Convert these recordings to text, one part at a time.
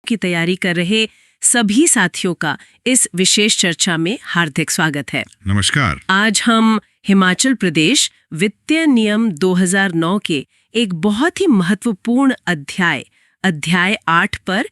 की तैयारी कर रहे सभी साथियों का इस विशेष चर्चा में हार्दिक स्वागत है। नमस्कार। आज हम हिमाचल प्रदेश वित्तीय नियम 2009 के एक बहुत ही महत्वपूर्ण अध्याय 8 पर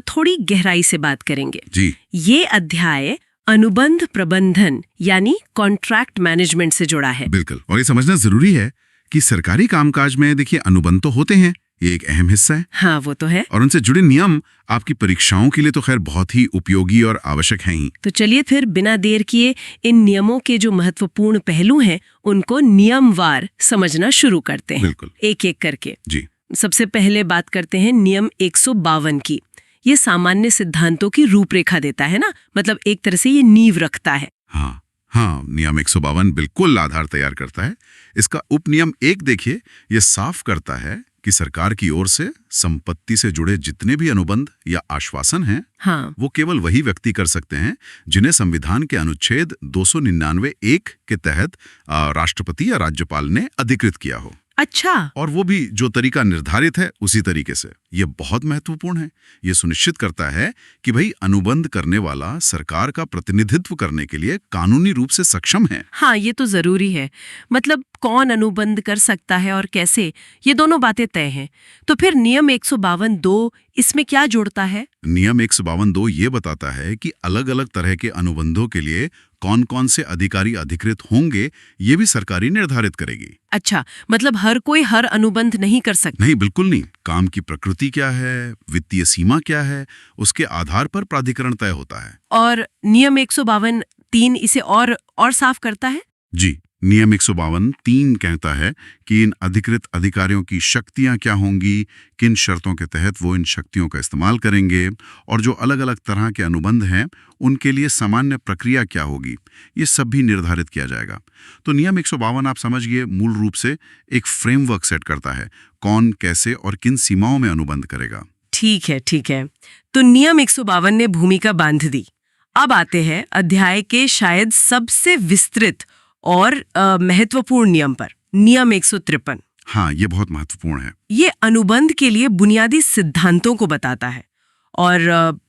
थोड़ी गहराई से बात करेंगे। जी। ये अध्याय अनुबंध प्रबंधन यानी कॉन्ट्रैक्ट मैनेजमेंट से जुड़ा है। बिल्कुल, और ये समझना जरूरी है कि सरकारी कामकाज में देखिए अनुबंध तो होते हैं, ये एक अहम हिस्सा है। हाँ, वो तो है। और उनसे जुड़े नियम आपकी परीक्षाओं के लिए तो खैर बहुत ही उपयोगी और आवश्यक हैं ही। तो चलिए फिर बिना देर किए इन नियमों के जो महत्वपूर्ण पहलू हैं उनको नियमवार समझना शुरू करते हैं। बिल्कुल। एक एक करके। जी। सबसे पहले बात करते हैं नियम 152 की। ये सामान्य सिद्धांतों की रूपरेखा देता है ना, मतलब एक तरह से ये नींव रखता है। हाँ, नियम 152 बिल्कुल आधार तैयार करता है। इसका उपनियम 1 देखिए, ये साफ करता है कि सरकार की ओर से संपत्ति से जुड़े जितने भी अनुबंध या आश्वासन हैं, हाँ, वो केवल वही व्यक्ति कर सकते हैं जिन्हें संविधान के अनुच्छेद 299(1) के तहत राष्ट्रपति या राज्यपाल ने अधिकृत किया हो। अच्छा। और वो भी जो तरीका निर्धारित है उसी तरीके से। ये बहुत महत्वपूर्ण है। ये सुनिश्चित करता है कि भाई अनुबंध करने वाला सरकार का प्रतिनिधित्व करने के लिए कानूनी रूप से सक्षम है। हाँ, ये तो जरूरी है। मतलब कौन अनुबंध कर सकता है और कैसे, ये दोनों बातें तय हैं। तो फिर नियम 152(2) इसमें क्या जोड़ता है? नियम 152(2) ये बताता है कि अलग अलग तरह के अनुबंधों के लिए कौन कौन से अधिकारी अधिकृत होंगे, ये भी सरकारी निर्धारित करेगी। अच्छा, मतलब हर कोई हर अनुबंध नहीं कर सकता? नहीं, बिल्कुल नहीं। काम की प्रकृति क्या है, वित्तीय सीमा क्या है, उसके आधार पर प्राधिकरण तय होता है। और नियम 152(3) इसे और साफ करता है? जी, नियम 152(3) कहता है कि इन अधिकृत अधिकारियों की शक्तियां क्या होंगी, किन शर्तों के तहत वो इन शक्तियों का इस्तेमाल करेंगे, और जो अलग अलग तरह के अनुबंध हैं उनके लिए सामान्य प्रक्रिया क्या होगी, ये सब भी निर्धारित किया जाएगा। तो नियम 152 आप समझिए मूल रूप से एक फ्रेमवर्क सेट करता है, कौन कैसे और किन सीमाओं में अनुबंध करेगा। ठीक है। तो नियम 152 ने भूमिका बांध दी। अब आते हैं अध्याय के शायद सबसे विस्तृत और महत्वपूर्ण नियम पर, नियम 153। हाँ, ये बहुत महत्वपूर्ण है। ये अनुबंध के लिए बुनियादी सिद्धांतों को बताता है और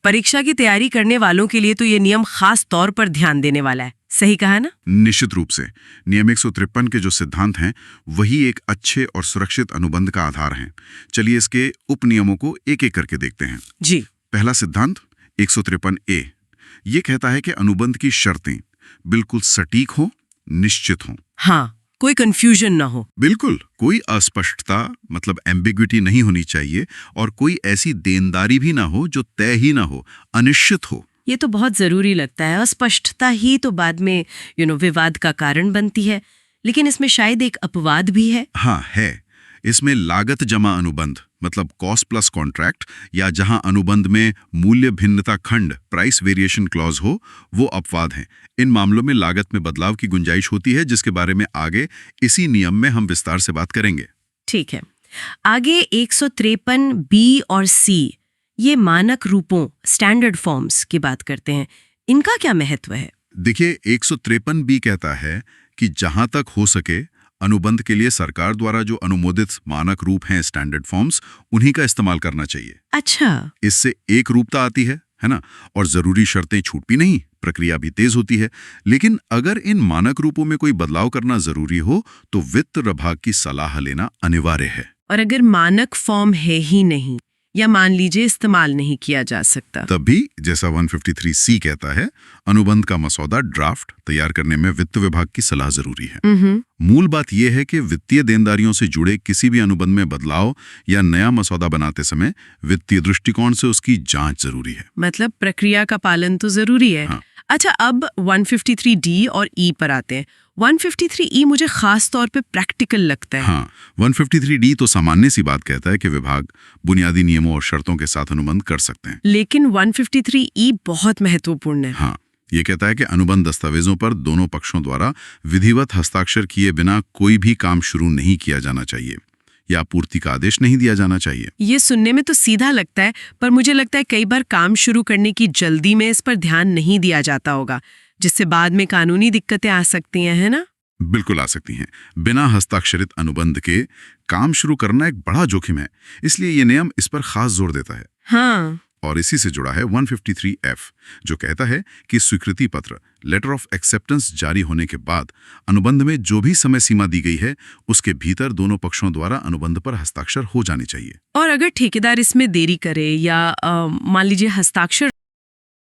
परीक्षा की तैयारी करने वालों के लिए तो ये नियम खास तौर पर ध्यान देने वाला है। सही कहा ना? निश्चित रूप से। नियम 153 के जो सिद्धांत हैं वही एक अच्छे और सुरक्षित अनुबंध का आधार हैं। चलिए इसके उपनियमों को एक एक करके देखते हैं। जी। पहला सिद्धांत 153(a) ये कहता है कि अनुबंध की शर्तें बिल्कुल सटीक हो, निश्चित हो। हाँ, कोई कंफ्यूजन ना हो। बिल्कुल, कोई अस्पष्टता मतलब एम्बिग्विटी नहीं होनी चाहिए, और कोई ऐसी देनदारी भी ना हो जो तय ही ना हो, अनिश्चित हो। ये तो बहुत जरूरी लगता है। अस्पष्टता ही तो बाद में विवाद का कारण बनती है। लेकिन इसमें शायद एक अपवाद भी है। हाँ, है। इसमें लागत जमा अनुबंध मतलब कॉस्ट प्लस कॉन्ट्रैक्ट, या जहां अनुबंध में मूल्य भिन्नता खंड प्राइस वेरिएशन क्लॉज हो, वो अपवाद हैं। इन मामलों में लागत में बदलाव की गुंजाइश होती है, जिसके बारे में आगे इसी नियम में हम विस्तार से बात करेंगे। ठीक है। आगे 153(b) और (c) ये मानक रूपों स्टैंडर्ड फॉर्म्स की बात करते हैं। इनका क्या महत्व है? देखिए, 153(b) कहता है कि जहां तक हो सके अनुबंध के लिए सरकार द्वारा जो अनुमोदित मानक रूप हैं स्टैंडर्ड फॉर्म्स, उन्हीं का इस्तेमाल करना चाहिए। अच्छा। इससे एक रूपता आती है ना, और जरूरी शर्तें छूट भी नहीं, प्रक्रिया भी तेज होती है। लेकिन अगर इन मानक रूपों में कोई बदलाव करना जरूरी हो तो वित्त विभाग की सलाह लेना अनिवार्य है। और अगर मानक फॉर्म है ही नहीं, या मान लीजिए इस्तेमाल नहीं किया जा सकता, तब भी जैसा 153(c) कहता है, अनुबंध का मसौदा ड्राफ्ट तैयार करने में वित्त विभाग की सलाह जरूरी है। मूल बात यह है कि वित्तीय देनदारियों से जुड़े किसी भी अनुबंध में बदलाव या नया मसौदा बनाते समय वित्तीय दृष्टिकोण से उसकी जांच जरूरी है। मतलब प्रक्रिया का पालन तो जरूरी है। हाँ। अच्छा, अब 153(d) और (e) पर आते हैं। 153(e) मुझे खास तौर पे प्रैक्टिकल लगता है। हाँ, 153(d) तो सामान्य सी बात कहता है कि विभाग बुनियादी नियमों और शर्तों के साथ अनुबंध कर सकते हैं। लेकिन 153(e) बहुत महत्वपूर्ण है। हाँ, ये कहता है कि अनुबंध दस्तावेजों पर दोनों पक्षों द्वारा विधिवत हस्ताक्षर किए बिना कोई भी काम शुरू नहीं किया जाना चाहिए, या आपूर्ति का आदेश नहीं दिया जाना चाहिए। ये सुनने में तो सीधा लगता है, पर मुझे लगता है कई बार काम शुरू करने की जल्दी में इस पर ध्यान नहीं दिया जाता होगा, जिससे बाद में कानूनी दिक्कतें आ सकती हैं, है ना? बिल्कुल आ सकती हैं। बिना हस्ताक्षरित अनुबंध के काम शुरू करना एक बड़ा जोखिम है, इसलिए ये नियम इस पर खास जोर देता है। हाँ। और इसी से जुड़ा है 153F, जो कहता है कि स्वीकृति पत्र लेटर ऑफ एक्सेप्टेंस जारी होने के बाद अनुबंध में जो भी समय सीमा दी गई है उसके भीतर दोनों पक्षों द्वारा अनुबंध पर हस्ताक्षर हो जाने चाहिए। और अगर ठेकेदार इसमें देरी करे या मान लीजिए हस्ताक्षर,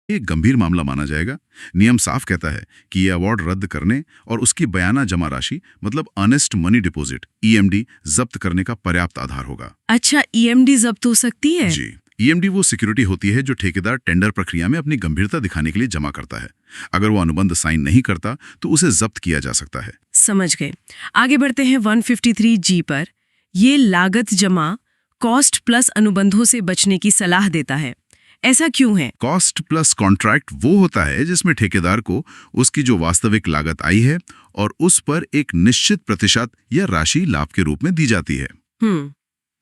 ये गंभीर मामला माना जाएगा। नियम साफ कहता है कि ये अवार्ड रद्द करने और उसकी बयाना जमा राशि मतलब अर्नेस्ट मनी डिपॉजिट EMD जब्त करने का पर्याप्त आधार होगा। अच्छा, EMD जब्त हो सकती है? जी, EMD वो सिक्योरिटी होती है जो ठेकेदार टेंडर प्रक्रिया में अपनी गंभीरता दिखाने के लिए जमा करता है। अगर वो अनुबंध साइन नहीं करता तो उसे जब्त किया जा सकता है। समझ गए। आगे बढ़ते हैं 153G पर। ये लागत जमा कॉस्ट प्लस अनुबंधों से बचने की सलाह देता है। ऐसा क्यों है? कॉस्ट प्लस कॉन्ट्रैक्ट वो होता है जिसमें ठेकेदार को उसकी जो वास्तविक लागत आई है और उस पर एक निश्चित प्रतिशत या राशि लाभ के रूप में दी जाती है।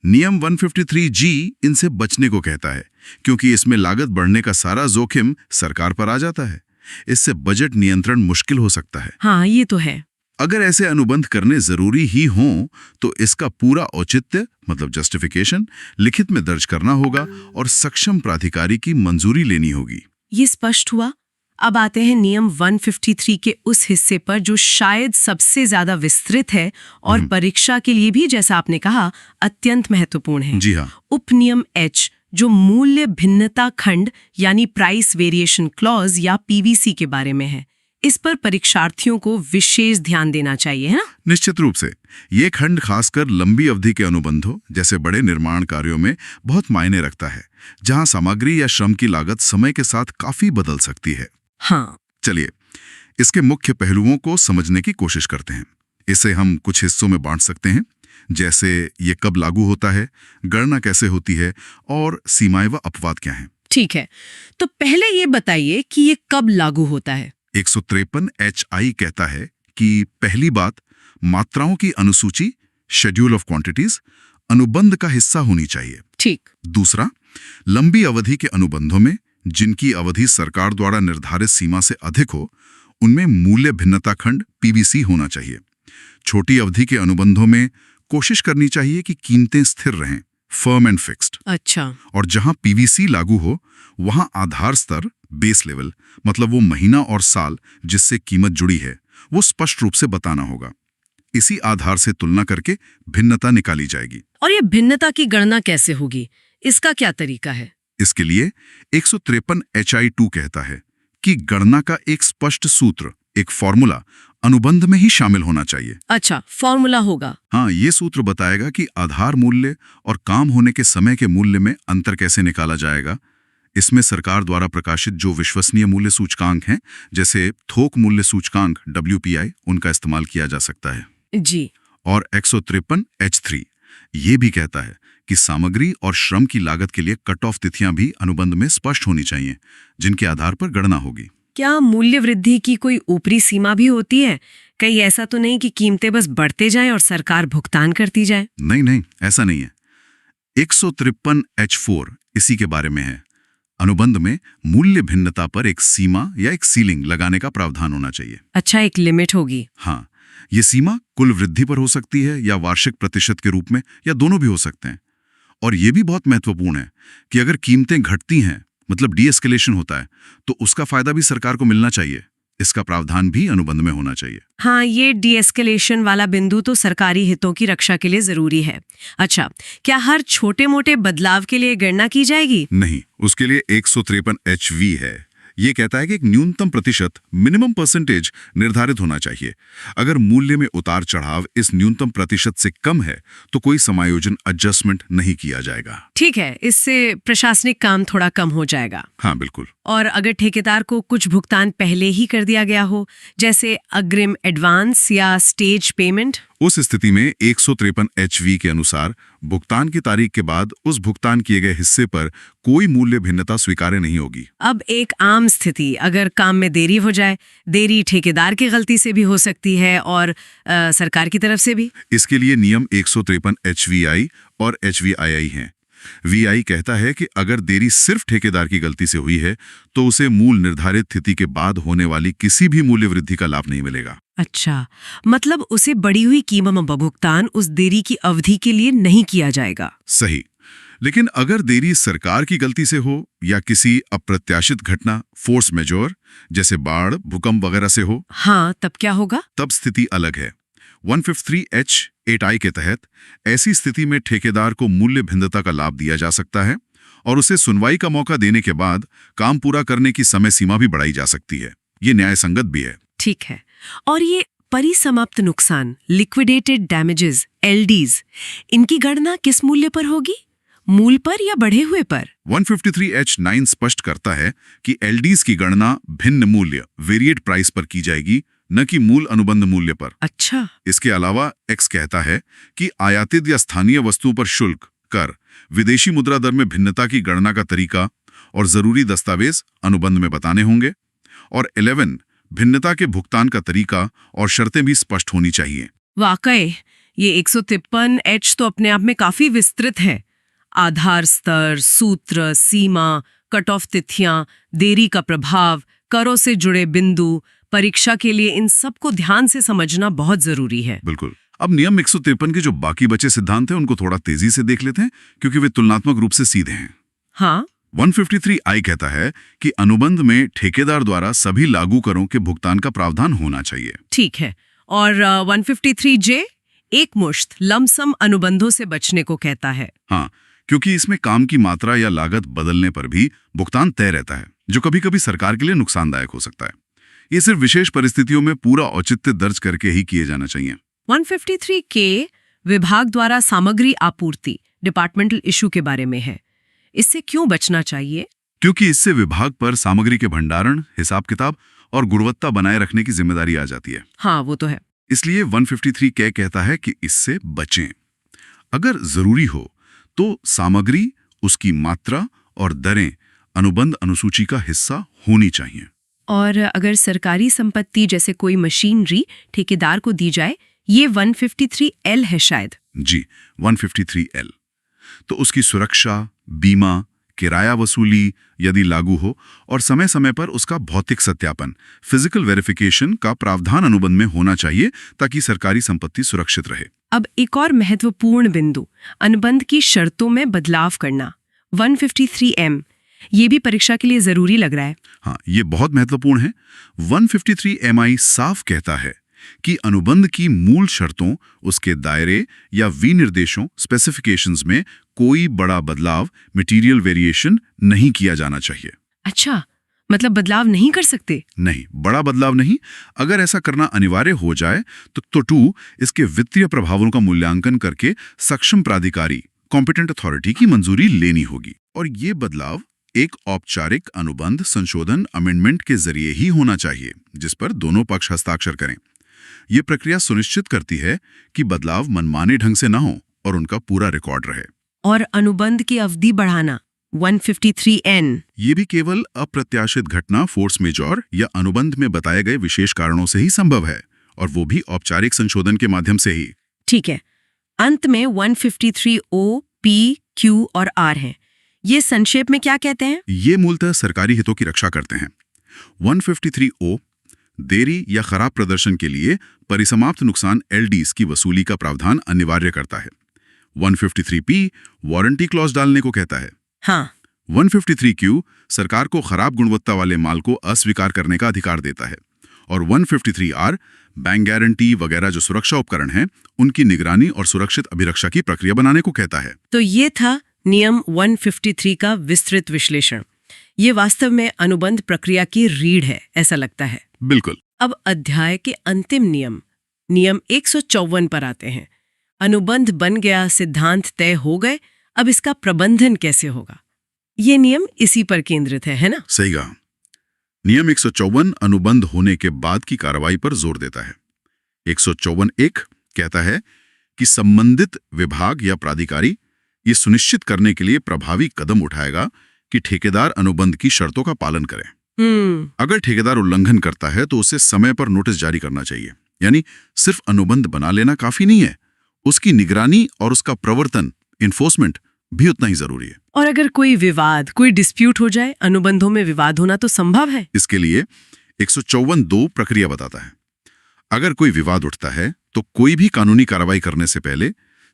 नियम 153G इनसे बचने को कहता है क्योंकि इसमें लागत बढ़ने का सारा जोखिम सरकार पर आ जाता है। इससे बजट नियंत्रण मुश्किल हो सकता है। हाँ, ये तो है। अगर ऐसे अनुबंध करने जरूरी ही हों तो इसका पूरा औचित्य मतलब जस्टिफिकेशन लिखित में दर्ज करना होगा और सक्षम प्राधिकारी की मंजूरी लेनी होगी। ये स्पष्ट हुआ। अब आते हैं नियम 153 के उस हिस्से पर जो शायद सबसे ज्यादा विस्तृत है और परीक्षा के लिए भी, जैसा आपने कहा, अत्यंत महत्वपूर्ण है। जी हाँ। उपनियम H, जो मूल्य भिन्नता खंड यानी प्राइस वेरिएशन क्लॉज या PVC के बारे में है। इस पर परीक्षार्थियों को विशेष ध्यान देना चाहिए, है ना? निश्चित रूप से। ये खंड खासकर लंबी अवधि के अनुबंधों जैसे बड़े निर्माण कार्यों में बहुत मायने रखता है, जहां सामग्री या श्रम की लागत समय के साथ काफी बदल सकती है। हाँ। चलिए इसके मुख्य पहलुओं को समझने की कोशिश करते हैं। इसे हम कुछ हिस्सों में बांट सकते हैं, जैसे ये कब लागू होता है, गणना कैसे होती है और सीमाएं व अपवाद क्या हैं। ठीक है, तो पहले ये बताइए कि ये कब लागू होता है? 153 HI कहता है कि पहली बात, मात्राओं की अनुसूची शेड्यूल ऑफ क्वांटिटीज अनुबंध का हिस्सा होनी चाहिए। ठीक। दूसरा, लंबी अवधि के अनुबंधों में जिनकी अवधि सरकार द्वारा निर्धारित सीमा से अधिक हो, उनमें मूल्य भिन्नता खंड PVC होना चाहिए। छोटी अवधि के अनुबंधों में कोशिश करनी चाहिए कि कीमतें स्थिर रहें, फर्म एंड फिक्स्ड। अच्छा। और जहां PVC लागू हो वहां आधार स्तर बेस लेवल मतलब वो महीना और साल जिससे कीमत जुड़ी है वो स्पष्ट रूप से बताना होगा। इसी आधार से तुलना करके भिन्नता निकाली जाएगी। और ये भिन्नता की गणना कैसे होगी? इसका क्या तरीका है? इसके लिए 153 HI2 कहता है कि गणना का एक स्पष्ट सूत्र, एक फॉर्मूला अनुबंध में ही शामिल होना चाहिए। अच्छा, फॉर्मूला होगा। हाँ, ये सूत्र बताएगा कि आधार मूल्य और काम होने के समय के मूल्य में अंतर कैसे निकाला जाएगा। इसमें सरकार द्वारा प्रकाशित जो विश्वसनीय मूल्य सूचकांक हैं, जैसे थोक मूल्य सूचकांक WPI, उनका इस्तेमाल किया जा सकता है। जी। और 153 H3 ये भी कहता है कि सामग्री और श्रम की लागत के लिए कट ऑफ तिथियां भी अनुबंध में स्पष्ट होनी चाहिए, जिनके आधार पर गणना होगी। क्या मूल्य वृद्धि की कोई ऊपरी सीमा भी होती है? कहीं ऐसा तो नहीं कि कीमतें बस बढ़ते जाएं और सरकार भुगतान करती जाए? नहीं, ऐसा नहीं है। 153 H4 इसी के बारे में है। अनुबंध में मूल्य भिन्नता पर एक सीमा या एक सीलिंग लगाने का प्रावधान होना चाहिए। अच्छा, एक लिमिट होगी। हाँ, ये सीमा कुल वृद्धि पर हो सकती है या वार्षिक प्रतिशत के रूप में, या दोनों भी हो सकते हैं। और ये भी बहुत महत्वपूर्ण है कि अगर कीमतें घटती हैं मतलब डीएस्केलेशन होता है तो उसका फायदा भी सरकार को मिलना चाहिए। इसका प्रावधान भी अनुबंध में होना चाहिए। हाँ, ये डीएस्केलेशन वाला बिंदु तो सरकारी हितों की रक्षा के लिए जरूरी है। अच्छा, क्या हर छोटे मोटे बदलाव के लिए गणना की जाएगी? नहीं, उसके लिए 153 HV है। ये कहता है कि एक न्यूनतम प्रतिशत मिनिमम परसेंटेज निर्धारित होना चाहिए। अगर मूल्य में उतार चढ़ाव इस न्यूनतम प्रतिशत से कम है तो कोई समायोजन एडजस्टमेंट नहीं किया जाएगा। ठीक है, इससे प्रशासनिक काम थोड़ा कम हो जाएगा। हाँ, बिल्कुल। और अगर ठेकेदार को कुछ भुगतान पहले ही कर दिया गया हो, जैसे अग्रिम एडवांस या स्टेज पेमेंट, उस स्थिति में 153 HV के अनुसार भुगतान की तारीख के बाद उस भुगतान किए गए हिस्से पर कोई मूल्य भिन्नता स्वीकार्य नहीं होगी। अब एक आम स्थिति, अगर काम में देरी हो जाए, देरी ठेकेदार की गलती से भी हो सकती है और सरकार की तरफ से भी। इसके लिए नियम 153 HVI और HVII हैं। VI कहता है कि अगर देरी सिर्फ ठेकेदार की गलती से हुई है तो उसे मूल निर्धारित तिथि के बाद होने वाली किसी भी मूल्य वृद्धि का लाभ नहीं मिलेगा। अच्छा, मतलब उसे बढ़ी हुई कीमत में भुगतान उस देरी की अवधि के लिए नहीं किया जाएगा। सही। लेकिन अगर देरी सरकार की गलती से हो या किसी अप्रत्याशित घटना फोर्स मेजोर जैसे बाढ़, भूकंप वगैरह से हो, हाँ, तब क्या होगा? तब स्थिति अलग है। 153H8I के तहत ऐसी स्थिति में ठेकेदार को मूल्य भिन्नता का लाभ दिया जा सकता है और उसे सुनवाई का मौका देने के बाद काम पूरा करने की समय सीमा भी बढ़ाई जा सकती है। ये न्याय संगत भी है। ठीक है। और ये परिसमाप्त नुकसान, लिक्विडेटेड डैमेजेस, LDs, इनकी गणना किस मूल्य पर होगी? मूल पर या बढ़े हुए पर? 153H9 स्पष्ट करता है कि LDs की गणना भिन्न मूल्य वेरिएट प्राइस पर की जाएगी, न कि मूल अनुबंध मूल्य पर। अच्छा। इसके अलावा X कहता है कि आयातित या स्थानीय वस्तुओं पर शुल्क, कर, विदेशी मुद्रा दर में भिन्नता की गणना का तरीका और जरूरी दस्तावेज अनुबंध में बताने होंगे। और 11 भिन्नता के भुगतान का तरीका और शर्तें भी स्पष्ट होनी चाहिए। वाकई ये 153H तो अपने आप में काफी विस्तृत है। आधार स्तर, सूत्र, सीमा, कट ऑफ तिथियां, देरी का प्रभाव, करों से जुड़े बिंदु, परीक्षा के लिए इन सब को ध्यान से समझना बहुत जरूरी है। बिल्कुल। अब नियम 153 के जो बाकी बचे सिद्धांत हैं उनको थोड़ा तेजी से देख लेते हैं, क्योंकि वे तुलनात्मक रूप से सीधे हैं। हाँ। 153I कहता है कि अनुबंध में ठेकेदार द्वारा सभी लागू करों के भुगतान का प्रावधान होना चाहिए। ठीक है। और 153J एकमुश्त लमसम अनुबंधों से बचने को कहता है। हाँ, क्योंकि इसमें काम की मात्रा या लागत बदलने पर भी भुगतान तय रहता है, जो कभी कभी सरकार के लिए नुकसानदायक हो सकता है। ये सिर्फ विशेष परिस्थितियों में पूरा औचित्य दर्ज करके ही किए जाना चाहिए। 153K विभाग द्वारा सामग्री आपूर्ति, डिपार्टमेंटल इशू के बारे में है। इससे क्यों बचना चाहिए? क्योंकि इससे विभाग पर सामग्री के भंडारण, हिसाब किताब और गुणवत्ता बनाए रखने की जिम्मेदारी आ जाती है। हाँ, वो तो है। इसलिए 153K कहता है कि इससे बचें। अगर जरूरी हो तो सामग्री, उसकी मात्रा और दरें अनुबंध अनुसूची का हिस्सा होनी चाहिए। और अगर सरकारी संपत्ति जैसे कोई मशीनरी ठेकेदार को दी जाए, ये 153L है शायद। जी, 153L। तो उसकी सुरक्षा, बीमा, किराया वसूली यदि लागू हो और समय समय पर उसका भौतिक सत्यापन, फिजिकल वेरिफिकेशन का प्रावधान अनुबंध में होना चाहिए ताकि सरकारी संपत्ति सुरक्षित रहे। अब एक और महत्वपूर्ण बिंदु, अनुबंध की शर्तों में बदलाव करना। 153M, ये भी परीक्षा के लिए जरूरी लग रहा है। हाँ, ये बहुत महत्वपूर्ण है। 153MI साफ कहता है कि अनुबंध की मूल शर्तों, उसके दायरे या विनिर्देशों, स्पेसिफिकेशंस में कोई बड़ा बदलाव, मटेरियल वेरिएशन नहीं किया जाना चाहिए। अच्छा, मतलब बदलाव नहीं कर सकते? नहीं, बड़ा बदलाव नहीं। अगर ऐसा करना अनिवार्य हो जाए तो 2 इसके वित्तीय प्रभावों का मूल्यांकन करके सक्षम प्राधिकारी, कॉम्पिटेंट अथॉरिटी की मंजूरी लेनी होगी। और ये बदलाव एक औपचारिक अनुबंध संशोधन अमेंडमेंट के जरिए ही होना चाहिए, जिस पर दोनों पक्ष हस्ताक्षर करें। ये प्रक्रिया सुनिश्चित करती है कि बदलाव मनमाने ढंग से न हो और उनका पूरा रिकॉर्ड रहे। और अनुबंध की अवधि बढ़ाना, 153N, ये भी केवल अप्रत्याशित घटना, फोर्स मेजॉर या अनुबंध में बताए गए विशेष कारणों से ही संभव है, और वो भी औपचारिक संशोधन के माध्यम से ही। ठीक है। अंत में 153O, P, Q और R हैं। ये संक्षेप में क्या कहते हैं? ये मूलतः सरकारी हितों की रक्षा करते हैं। 153O देरी या खराब प्रदर्शन के लिए परिसमाप्त नुकसान LDs की वसूली का प्रावधान अनिवार्य करता है। 153P वारंटी क्लॉज डालने को कहता है। हाँ। 153Q सरकार को खराब गुणवत्ता वाले माल को अस्वीकार करने का अधिकार देता है। और 153R बैंक गारंटी वगैरह जो सुरक्षा उपकरण हैं, उनकी निगरानी और सुरक्षित अभिरक्षा की प्रक्रिया बनाने को कहता है। तो ये था नियम 153 का विस्तृत विश्लेषण। ये वास्तव में अनुबंध प्रक्रिया की रीढ़ है, ऐसा लगता है। बिल्कुल। अब अध्याय के अंतिम नियम 154 पर आते हैं। अनुबंध बन गया, सिद्धांत तय हो गए, अब इसका प्रबंधन कैसे होगा? ये नियम इसी पर केंद्रित है ना? सही कहा। नियम 154 अनुबंध होने के बाद की कार्रवाई पर जोर देता है। 154(1) कहता है कि संबंधित विभाग या प्राधिकारी ये सुनिश्चित करने के लिए प्रभावी कदम उठाएगा कि ठेकेदार अनुबंध की शर्तों का पालन करे। अगर ठेकेदार उल्लंघन करता है तो उसे समय पर नोटिस जारी करना चाहिए। यानी सिर्फ अनुबंध बना लेना काफी नहीं है, उसकी निगरानी और उसका प्रवर्तन, इन्फोर्समेंट भी उतना ही जरूरी है। और अगर कोई विवाद, कोई डिस्प्यूट हो जाए, अनुबंधों में विवाद होना तो संभव है। इसके लिए 154(2) प्रक्रिया बताता है। अगर कोई विवाद उठता है तो कोई भी कानूनी कार्रवाई करने से पहले,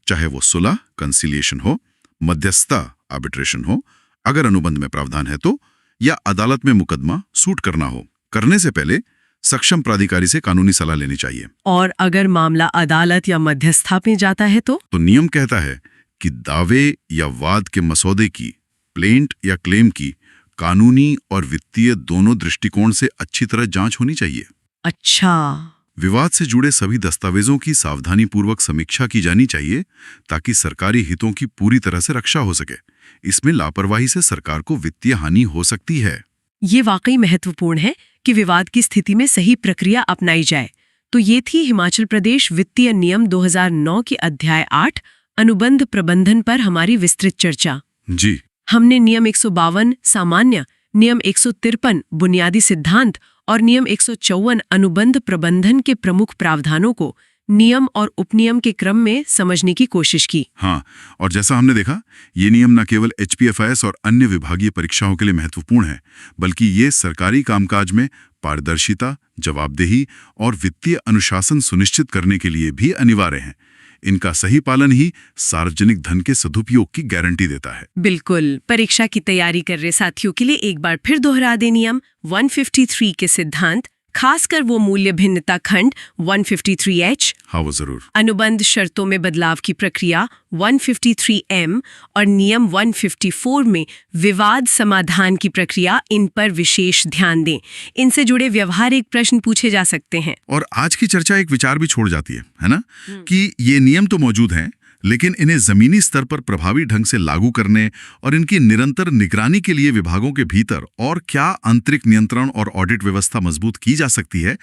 चाहे वो सुलह, कंसिलिएशन हो, मध्यस्थता आर्बिट्रेशन हो, अगर अनुबंध में प्रावधान है तो, या अदालत में मुकदमा सूट करना हो। करने से पहले सक्षम प्राधिकारी से कानूनी सलाह लेनी चाहिए। और अगर मामला अदालत या मध्यस्थता में जाता है तो नियम कहता है कि दावे या वाद के मसौदे की, प्लेंट या क्लेम की कानूनी और वित्तीय दोनों दृष्टिकोण से अच्छी तरह जांच होनी चाहिए। अच्छा, विवाद से जुड़े सभी दस्तावेजों की सावधानीपूर्वक समीक्षा की जानी चाहिए ताकि सरकारी हितों की पूरी तरह से रक्षा हो सके। इसमें लापरवाही से सरकार को वित्तीय हानि हो सकती है। ये वाकई महत्वपूर्ण है कि विवाद की स्थिति में सही प्रक्रिया अपनाई जाए। तो ये थी हिमाचल प्रदेश वित्तीय नियम 2009 के अध्याय 8 अनुबंध प्रबंधन पर हमारी विस्तृत चर्चा। जी, हमने नियम 152 सामान्य, नियम 153 बुनियादी सिद्धांत और नियम 154 अनुबंध प्रबंधन के प्रमुख प्रावधानों को नियम और उपनियम के क्रम में समझने की कोशिश की। हाँ, और जैसा हमने देखा, ये नियम न केवल HPFIS और अन्य विभागीय परीक्षाओं के लिए महत्वपूर्ण है, बल्कि ये सरकारी कामकाज में पारदर्शिता, जवाबदेही और वित्तीय अनुशासन सुनिश्चित करने के लिए भी अनिवार्य हैं। इनका सही पालन ही सार्वजनिक धन के सदुपयोग की गारंटी देता है। बिल्कुल। परीक्षा की तैयारी कर रहे साथियों के लिए एक बार फिर दोहरा दे नियम 153 के सिद्धांत, खासकर वो मूल्य भिन्नता खंड 153H, हाँ वो जरूर, अनुबंध शर्तों में बदलाव की प्रक्रिया 153M और नियम 154 में विवाद समाधान की प्रक्रिया, इन पर विशेष ध्यान दें। इनसे जुड़े व्यवहारिक प्रश्न पूछे जा सकते हैं। और आज की चर्चा एक विचार भी छोड़ जाती है ना, कि ये नियम तो मौजूद हैं, लेकिन इन्हें जमीनी स्तर पर प्रभावी ढंग से लागू करने और इनकी निरंतर निगरानी के लिए विभागों के भीतर और क्या आंतरिक नियंत्रण और ऑडिट व्यवस्था मजबूत की जा सकती है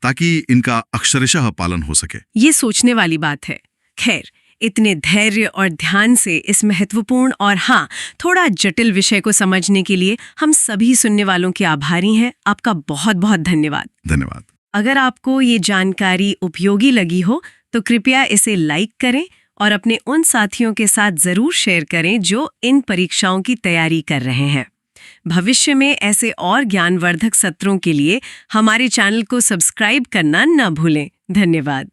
ताकि इनका अक्षरशः पालन हो सके। ये सोचने वाली बात है। खैर, इतने धैर्य और ध्यान से इस महत्वपूर्ण और हाँ थोड़ा जटिल विषय को समझने के लिए हम सभी सुनने वालों के आभारी हैं। आपका बहुत बहुत धन्यवाद। धन्यवाद। अगर आपको ये जानकारी उपयोगी लगी हो तो कृपया इसे लाइक करें और अपने उन साथियों के साथ जरूर शेयर करें जो इन परीक्षाओं की तैयारी कर रहे हैं। भविष्य में ऐसे और ज्ञानवर्धक सत्रों के लिए हमारे चैनल को सब्सक्राइब करना न भूलें। धन्यवाद।